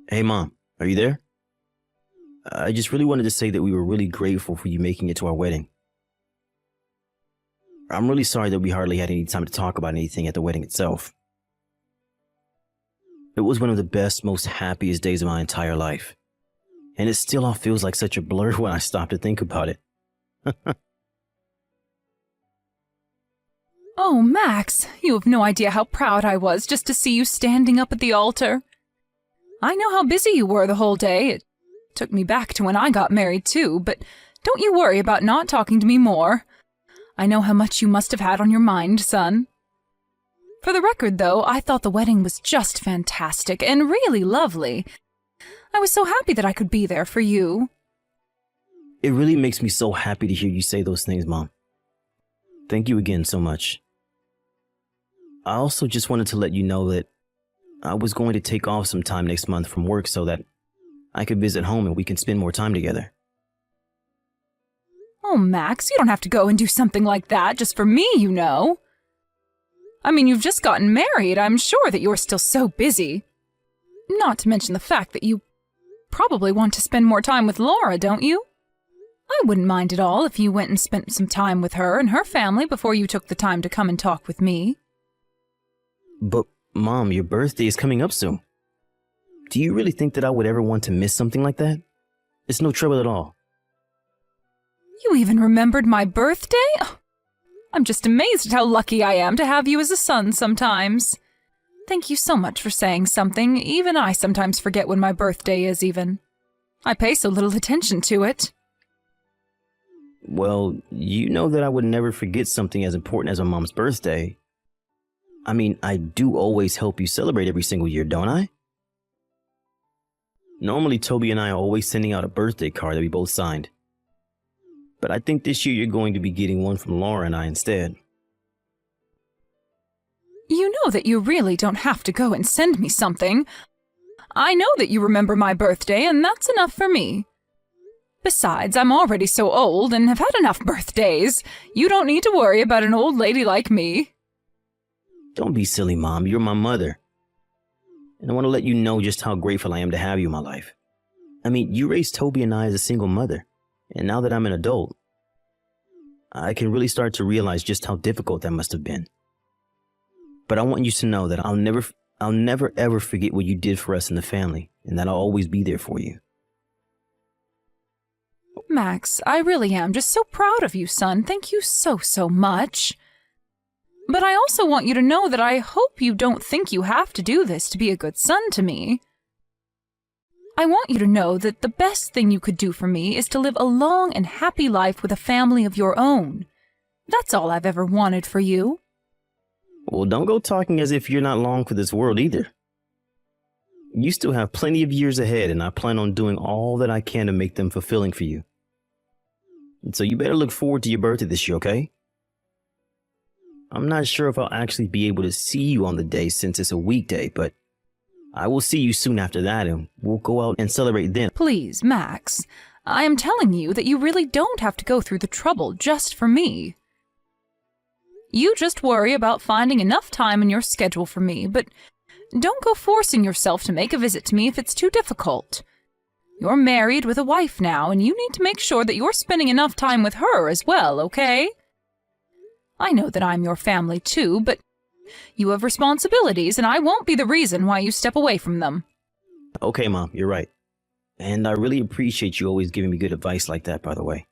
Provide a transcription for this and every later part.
Hey, Mom, are you there? I just really wanted to say that we were really grateful for you making it to our wedding. I'm really sorry that we hardly had any time to talk about anything at the wedding itself. It was one of the best, most happiest days of my entire life. And it still all feels like such a blur when I stop to think about it. Oh, Max, you have no idea how proud I was just to see you standing up at the altar. I know how busy you were the whole day. It took me back to when I got married, too, but don't you worry about not talking to me more. I know how much you must have had on your mind, son. For the record, though, I thought the wedding was just fantastic and really lovely. I was so happy that I could be there for you. It really makes me so happy to hear you say those things, Mom. Thank you again so much. I also just wanted to let you know that I was going to take off some time next month from work so that I could visit home and we can spend more time together. Oh, Max, you don't have to go and do something like that just for me, you know. I mean, you've just gotten married. I'm sure that you're still so busy. Not to mention the fact that you probably want to spend more time with Laura, don't you? I wouldn't mind at all if you went and spent some time with her and her family before you took the time to come and talk with me. But, Mom, your birthday is coming up soon. Do you really think that I would ever want to miss something like that? It's no trouble at all. You even remembered my birthday? Oh, I'm just amazed at how lucky I am to have you as a son sometimes. Thank you so much for saying something. Even I sometimes forget when my birthday is even. I pay so little attention to it. Well, you know that I would never forget something as important as my mom's birthday. I mean, I do always help you celebrate every single year, don't I? Normally, Toby and I are always sending out a birthday card that we both signed. But I think this year you're going to be getting one from Laura and I instead. You know that you really don't have to go and send me something. I know that you remember my birthday, and that's enough for me. Besides, I'm already so old and have had enough birthdays. You don't need to worry about an old lady like me. Don't be silly, Mom. You're my mother. And I want to let you know just how grateful I am to have you in my life. I mean, you raised Toby and I as a single mother. And now that I'm an adult, I can really start to realize just how difficult that must have been. But I want you to know that I'll never ever forget what you did for us in the family, and that I'll always be there for you. Max, I really am just so proud of you, son. Thank you so much. But I also want you to know that I hope you don't think you have to do this to be a good son to me. I want you to know that the best thing you could do for me is to live a long and happy life with a family of your own. That's all I've ever wanted for you. Well, don't go talking as if you're not long for this world either. You still have plenty of years ahead, and I plan on doing all that I can to make them fulfilling for you. And so you better look forward to your birthday this year, okay? I'm not sure if I'll actually be able to see you on the day since it's a weekday, but I will see you soon after that, and we'll go out and celebrate then. Please, Max, I am telling you that you really don't have to go through the trouble just for me. You just worry about finding enough time in your schedule for me, but don't go forcing yourself to make a visit to me if it's too difficult. You're married with a wife now, and you need to make sure that you're spending enough time with her as well, okay? I know that I'm your family too, but you have responsibilities, and I won't be the reason why you step away from them. Okay, Mom, you're right. And I really appreciate you always giving me good advice like that, by the way.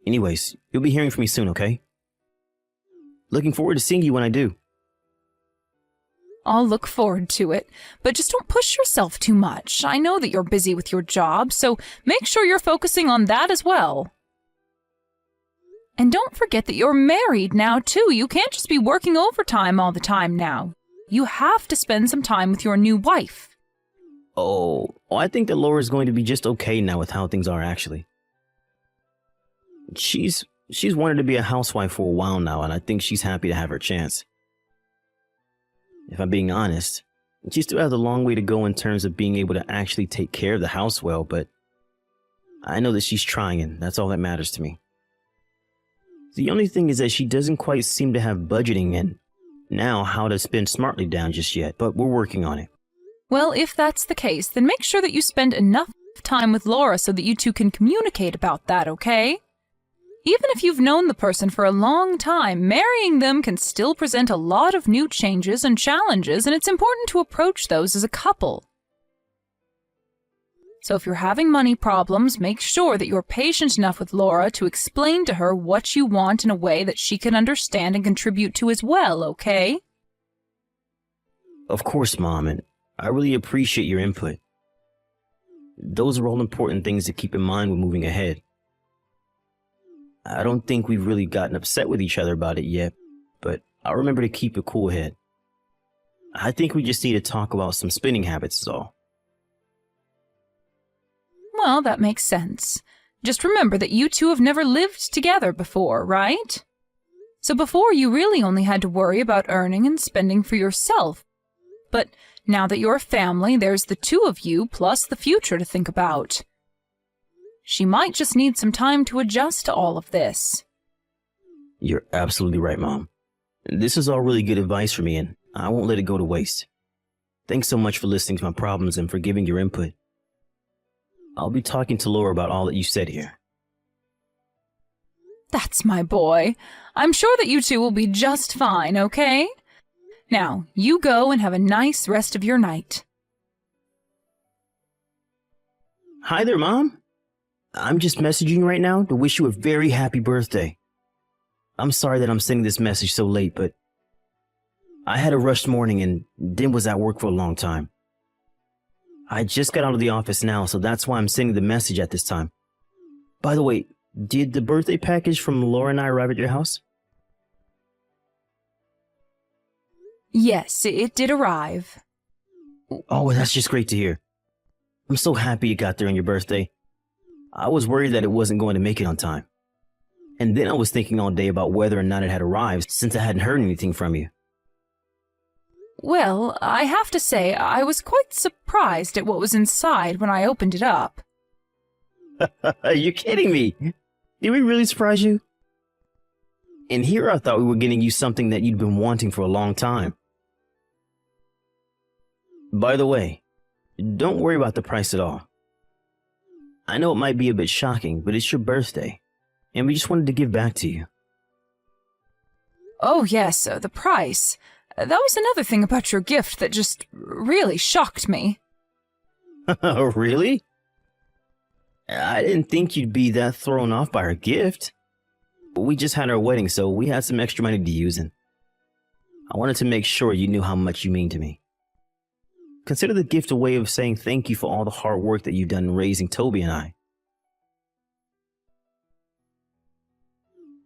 Anyways, you'll be hearing from me soon, okay? Looking forward to seeing you when I do. I'll look forward to it, but just don't push yourself too much. I know that you're busy with your job, so make sure you're focusing on that as well. And don't forget that you're married now, too. You can't just be working overtime all the time now. You have to spend some time with your new wife. Oh, I think that Laura's going to be just okay now with how things are, actually. She's wanted to be a housewife for a while now, and I think she's happy to have her chance. If I'm being honest, she still has a long way to go in terms of being able to actually take care of the house well, but I know that she's trying, and that's all that matters to me. The only thing is that she doesn't quite seem to have budgeting and now how to spend smartly down just yet, but we're working on it. Well, if that's the case, then make sure that you spend enough time with Laura so that you two can communicate about that, okay? Even if you've known the person for a long time, marrying them can still present a lot of new changes and challenges, and it's important to approach those as a couple. So if you're having money problems, make sure that you're patient enough with Laura to explain to her what you want in a way that she can understand and contribute to as well, okay? Of course, Mom, and I really appreciate your input. Those are all important things to keep in mind when moving ahead. I don't think we've really gotten upset with each other about it yet, but I'll remember to keep a cool head. I think we just need to talk about some spending habits is all. Well, that makes sense. Just remember that you two have never lived together before, right? So before, you really only had to worry about earning and spending for yourself. But now that you're a family, there's the two of you plus the future to think about. She might just need some time to adjust to all of this. You're absolutely right, Mom. This is all really good advice for me, and I won't let it go to waste. Thanks so much for listening to my problems and for giving your input. I'll be talking to Laura about all that you said here. That's my boy. I'm sure that you two will be just fine, okay? Now, you go and have a nice rest of your night. Hi there, Mom. I'm just messaging right now to wish you a very happy birthday. I'm sorry that I'm sending this message so late, but I had a rushed morning and then was at work for a long time. I just got out of the office now, so that's why I'm sending the message at this time. By the way, did the birthday package from Laura and I arrive at your house? Yes, it did arrive. Oh, that's just great to hear. I'm so happy you got there on your birthday. I was worried that it wasn't going to make it on time. And then I was thinking all day about whether or not it had arrived since I hadn't heard anything from you. Well, I have to say, I was quite surprised at what was inside when I opened it up. Are you kidding me? Did we really surprise you? And here I thought we were getting you something that you'd been wanting for a long time. By the way, don't worry about the price at all. I know it might be a bit shocking, but it's your birthday, and we just wanted to give back to you. Oh yes, the price. That was another thing about your gift that just really shocked me. Oh, really? I didn't think you'd be that thrown off by our gift. We just had our wedding, so we had some extra money to use, and I wanted to make sure you knew how much you mean to me. Consider the gift a way of saying thank you for all the hard work that you've done in raising Toby and I.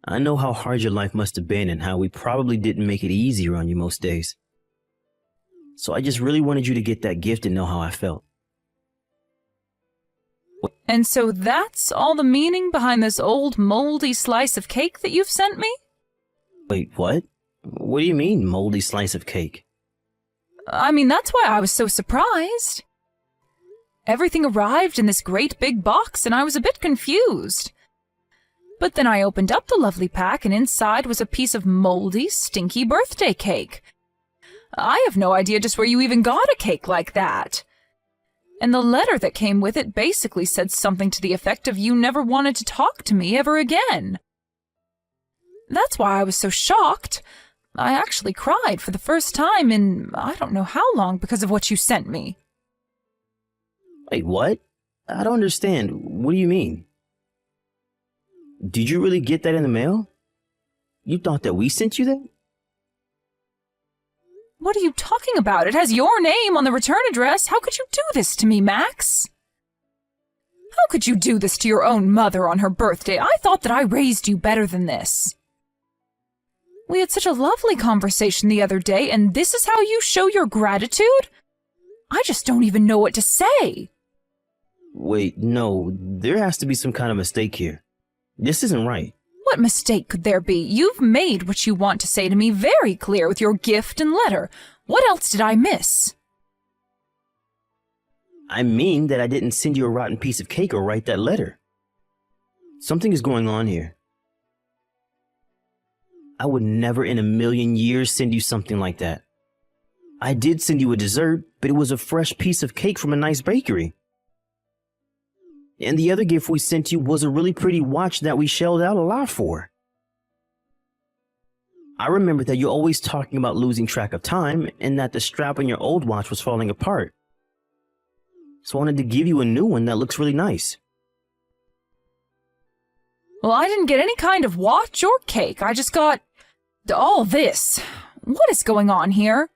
I know how hard your life must have been and how we probably didn't make it easier on you most days. So I just really wanted you to get that gift and know how I felt. And so that's all the meaning behind this old moldy slice of cake that you've sent me? Wait, what? What do you mean, moldy slice of cake? I mean, that's why I was so surprised. Everything arrived in this great big box, and I was a bit confused. But then I opened up the lovely pack, and inside was a piece of moldy, stinky birthday cake. I have no idea just where you even got a cake like that. And the letter that came with it basically said something to the effect of you never wanted to talk to me ever again. That's why I was so shocked. I actually cried for the first time in I don't know how long because of what you sent me. Wait, what? I don't understand. What do you mean? Did you really get that in the mail? You thought that we sent you that? What are you talking about? It has your name on the return address. How could you do this to me, Max? How could you do this to your own mother on her birthday? I thought that I raised you better than this. We had such a lovely conversation the other day, and this is how you show your gratitude? I just don't even know what to say. Wait, no, there has to be some kind of mistake here. This isn't right. What mistake could there be? You've made what you want to say to me very clear with your gift and letter. What else did I miss? I mean that I didn't send you a rotten piece of cake or write that letter. Something is going on here. I would never in a million years send you something like that. I did send you a dessert, but it was a fresh piece of cake from a nice bakery. And the other gift we sent you was a really pretty watch that we shelled out a lot for. I remember that you're always talking about losing track of time and that the strap on your old watch was falling apart. So I wanted to give you a new one that looks really nice. Well, I didn't get any kind of watch or cake. I just got all this. What is going on here?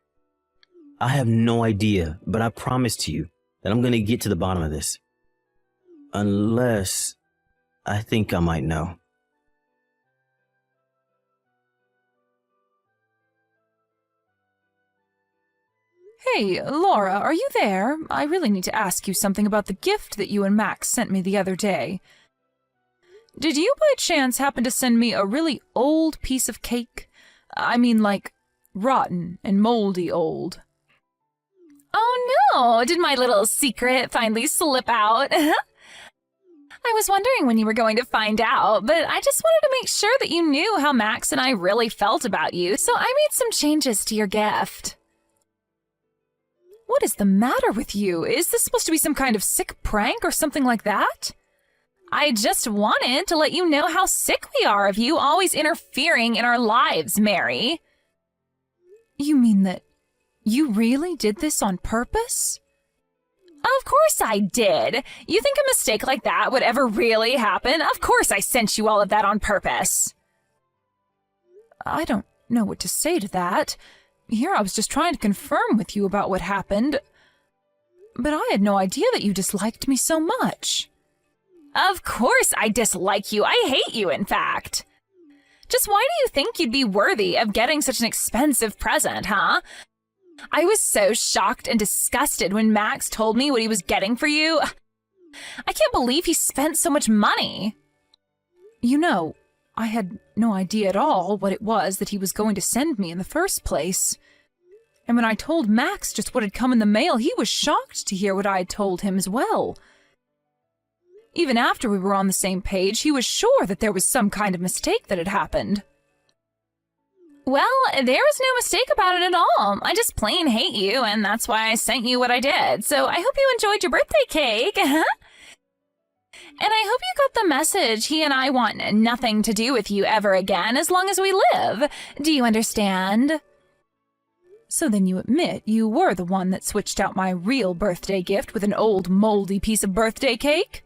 I have no idea, but I promise to you that I'm going to get to the bottom of this. Unless I think I might know. Hey, Laura, are you there? I really need to ask you something about the gift that you and Max sent me the other day. Did you by chance happen to send me a really old piece of cake? I mean, like, rotten and moldy old. Oh no, did my little secret finally slip out? I was wondering when you were going to find out, but I just wanted to make sure that you knew how Max and I really felt about you, so I made some changes to your gift. What is the matter with you? Is this supposed to be some kind of sick prank or something like that? I just wanted to let you know how sick we are of you always interfering in our lives, Mary. You mean that you really did this on purpose? Of course I did. You think a mistake like that would ever really happen? Of course I sent you all of that on purpose. I don't know what to say to that. Here I was just trying to confirm with you about what happened. But I had no idea that you disliked me so much. Of course I dislike you. I hate you, in fact. Just why do you think you'd be worthy of getting such an expensive present, huh? I was so shocked and disgusted when Max told me what he was getting for you. I can't believe he spent so much money. You know, I had no idea at all what it was that he was going to send me in the first place. And when I told Max just what had come in the mail, he was shocked to hear what I had told him as well. Even after we were on the same page, he was sure that there was some kind of mistake that had happened. Well, there was no mistake about it at all. I just plain hate you, and that's why I sent you what I did. So I hope you enjoyed your birthday cake. And I hope you got the message. He and I want nothing to do with you ever again as long as we live. Do you understand? So then you admit you were the one that switched out my real birthday gift with an old moldy piece of birthday cake?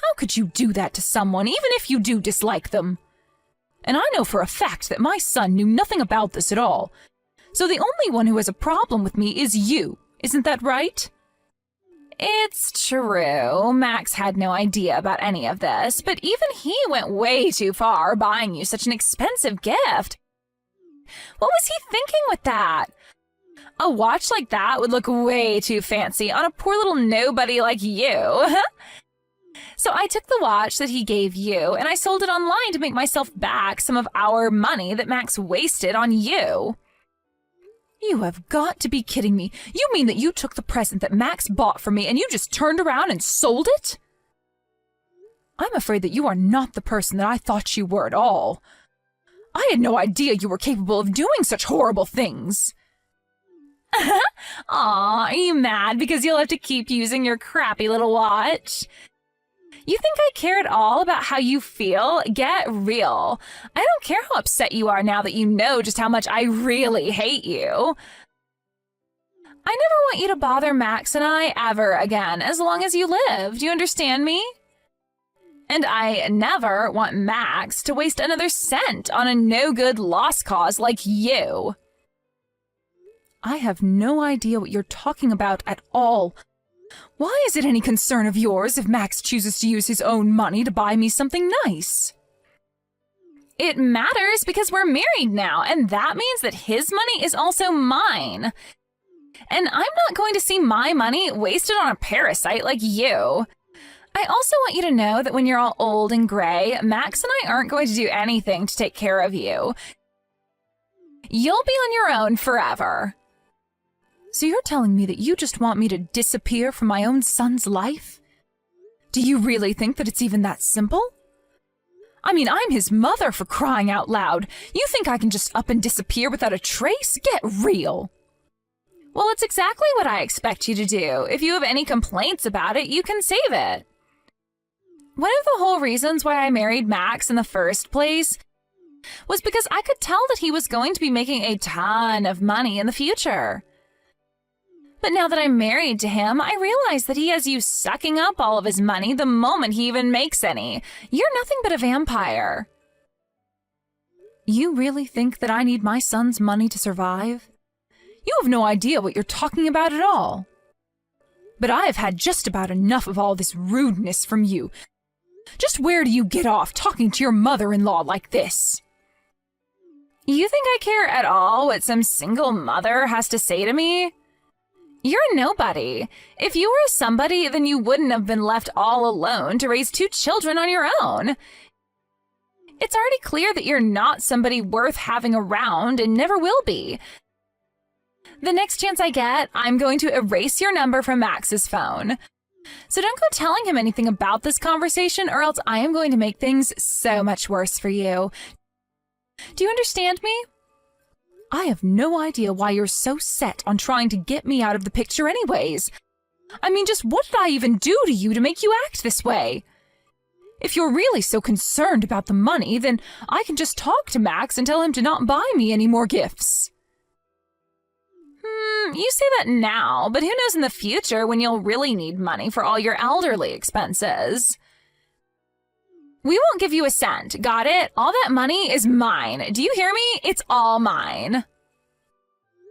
How could you do that to someone, even if you do dislike them? And I know for a fact that my son knew nothing about this at all. So the only one who has a problem with me is you. Isn't that right? It's true. Max had no idea about any of this, but even he went way too far buying you such an expensive gift. What was he thinking with that? A watch like that would look way too fancy on a poor little nobody like you. So I took the watch that he gave you and I sold it online to make myself back some of our money that Max wasted on you. You have got to be kidding me. You mean that you took the present that Max bought for me and you just turned around and sold it? I'm afraid that you are not the person that I thought you were at all. I had no idea you were capable of doing such horrible things. Aw, are you mad because you'll have to keep using your crappy little watch? You think I care at all about how you feel? Get real. I don't care how upset you are now that you know just how much I really hate you. I never want you to bother Max and I ever again, as long as you live. Do you understand me? And I never want Max to waste another cent on a no-good lost cause like you. I have no idea what you're talking about at all. Why is it any concern of yours if Max chooses to use his own money to buy me something nice? It matters because we're married now, and that means that his money is also mine. And I'm not going to see my money wasted on a parasite like you. I also want you to know that when you're all old and gray, Max and I aren't going to do anything to take care of you. You'll be on your own forever. So you're telling me that you just want me to disappear from my own son's life? Do you really think that it's even that simple? I mean, I'm his mother, for crying out loud. You think I can just up and disappear without a trace? Get real. Well, it's exactly what I expect you to do. If you have any complaints about it, you can save it. One of the whole reasons why I married Max in the first place was because I could tell that he was going to be making a ton of money in the future. But now that I'm married to him, I realize that he has you sucking up all of his money the moment he even makes any. You're nothing but a vampire. You really think that I need my son's money to survive? You have no idea what you're talking about at all. But I have had just about enough of all this rudeness from you. Just where do you get off talking to your mother-in-law like this? You think I care at all what some single mother has to say to me? You're a nobody. If you were somebody, then you wouldn't have been left all alone to raise 2 children on your own. It's already clear that you're not somebody worth having around and never will be. The next chance I get, I'm going to erase your number from Max's phone. So don't go telling him anything about this conversation, or else I am going to make things so much worse for you. Do you understand me? I have no idea why you're so set on trying to get me out of the picture anyways. I mean, just what did I even do to you to make you act this way? If you're really so concerned about the money, then I can just talk to Max and tell him to not buy me any more gifts. You say that now, but who knows in the future when you'll really need money for all your elderly expenses. We won't give you a cent, got it? All that money is mine. Do you hear me? It's all mine.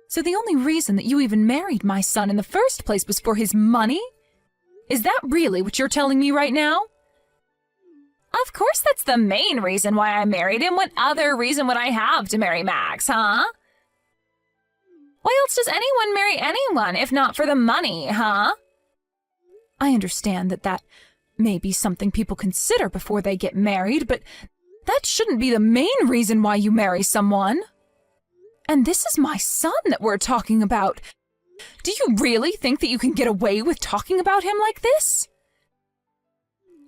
So the only reason that you even married my son in the first place was for his money? Is that really what you're telling me right now? Of course that's the main reason why I married him. What other reason would I have to marry Max, huh? Why else does anyone marry anyone if not for the money, huh? I understand that may be something people consider before they get married, but that shouldn't be the main reason why you marry someone. And this is my son that we're talking about. Do you really think that you can get away with talking about him like this?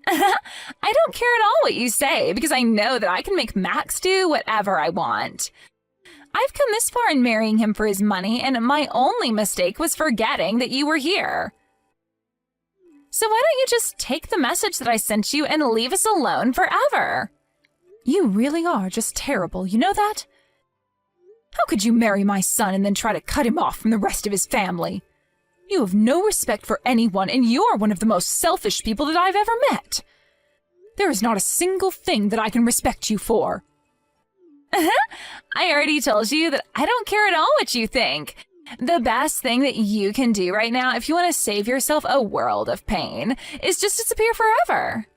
I don't care at all what you say, because I know that I can make Max do whatever I want. I've come this far in marrying him for his money, and my only mistake was forgetting that you were here. So why don't you just take the message that I sent you and leave us alone forever? You really are just terrible, you know that? How could you marry my son and then try to cut him off from the rest of his family? You have no respect for anyone, and you're one of the most selfish people that I've ever met. There is not a single thing that I can respect you for. I already told you that I don't care at all what you think. The best thing that you can do right now, if you want to save yourself a world of pain, is just disappear forever.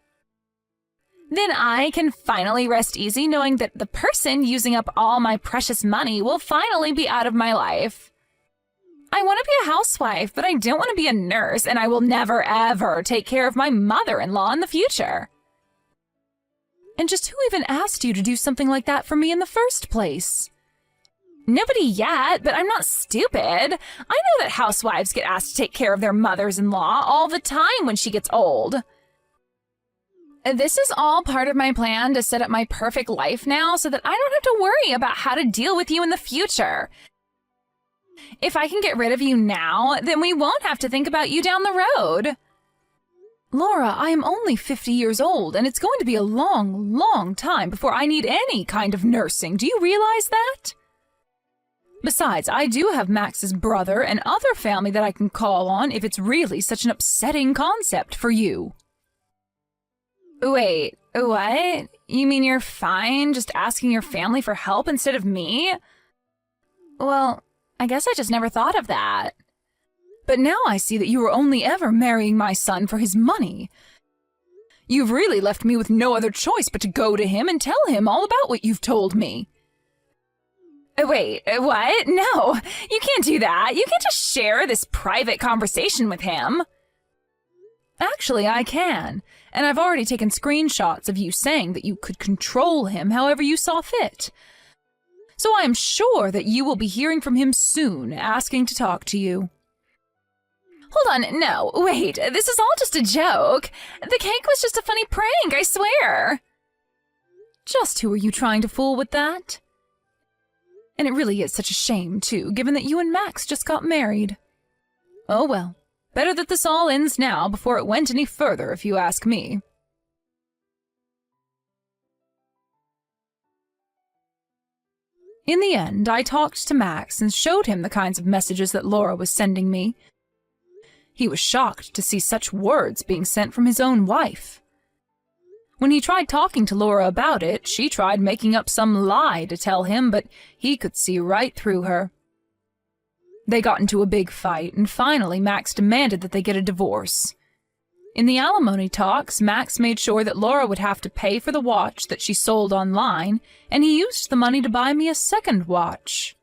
Then I can finally rest easy knowing that the person using up all my precious money will finally be out of my life. I want to be a housewife, but I don't want to be a nurse, and I will never, ever take care of my mother-in-law in the future. And just who even asked you to do something like that for me in the first place? Nobody yet, but I'm not stupid. I know that housewives get asked to take care of their mothers-in-law all the time when she gets old. This is all part of my plan to set up my perfect life now so that I don't have to worry about how to deal with you in the future. If I can get rid of you now, then we won't have to think about you down the road. Laura, I am only 50 years old, and it's going to be a long, long time before I need any kind of nursing. Do you realize that? Besides, I do have Max's brother and other family that I can call on if it's really such an upsetting concept for you. Wait, what? You mean you're fine just asking your family for help instead of me? Well, I guess I just never thought of that. But now I see that you were only ever marrying my son for his money. You've really left me with no other choice but to go to him and tell him all about what you've told me. Wait, what? No, you can't do that. You can't just share this private conversation with him. Actually, I can, and I've already taken screenshots of you saying that you could control him however you saw fit. So I am sure that you will be hearing from him soon, asking to talk to you. Hold on, no, wait, this is all just a joke. The cake was just a funny prank, I swear. Just who are you trying to fool with that? And it really is such a shame, too, given that you and Max just got married. Oh well, better that this all ends now before it went any further, if you ask me. In the end, I talked to Max and showed him the kinds of messages that Laura was sending me. He was shocked to see such words being sent from his own wife. When he tried talking to Laura about it, she tried making up some lie to tell him, but he could see right through her. They got into a big fight, and finally Max demanded that they get a divorce. In the alimony talks, Max made sure that Laura would have to pay for the watch that she sold online, and he used the money to buy me a second watch.